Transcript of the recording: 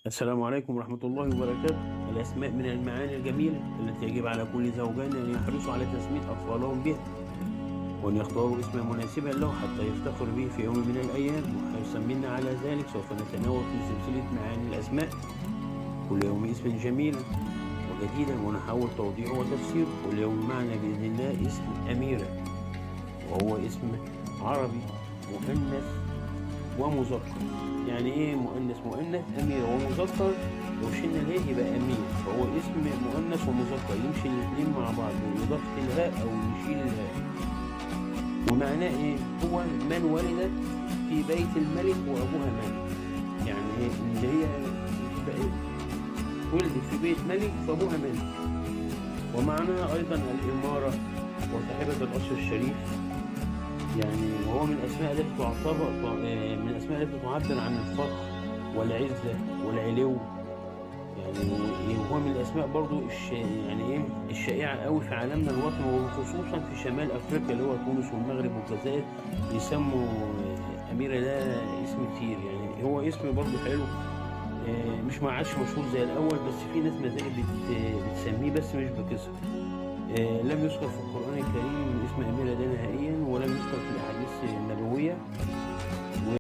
السلام عليكم ورحمة الله وبركاته. الأسماء من المعاني الجميلة التي يجب على كل زوجين أن يحرصوا على تسمية أطفالهم بها، وأن يختاروا اسما مناسبا له حتى يفتخر به في يوم من الأيام. وحرصا منا على ذلك سوف نتناول في سلسلة معاني الأسماء كل يوم اسم جميلا وجديدا، ونحاول توضيحه وتفسيره. واليوم معنا بإذن الله اسم أميرة، وهو اسم عربي مؤنث ومذكر. يعني ايه مؤنث؟ أمير، ومذكر لو شلنا الهاء يبقى أمير، فهو اسم مؤنث ومذكر يمشي الاثنين مع بعض بإضافة الهاء أو نشيل الهاء. ومعناه ايه؟ هو من ولدت في بيت الملك وأبوها ملك، يعني ايه؟ اللي هي ولدت في بيت ملك فأبوها ملك. ومعناها أيضا الإمارة وصاحبة القصر الشريف، يعني وهو من الأسماء التي من الأسماء التي تعبر عن الفخر والعزة والعلو. يعني وهو من الأسماء برضو يعني إيه الشائعة قوي في عالمنا الوطني، وخصوصا في شمال أفريقيا اللي هو تونس والمغرب والجزائر، يسموا أميرة ده اسم كتير. يعني هو اسم برضو حلو، مش ما عادش مشهور زي الأول، بس في ناس ما زالت بتسميه بس مش بكسر. لم يذكر في القرآن الكريم اسم أميرة ده نهائيا، ولم يذكر في الأحاديث النبوية.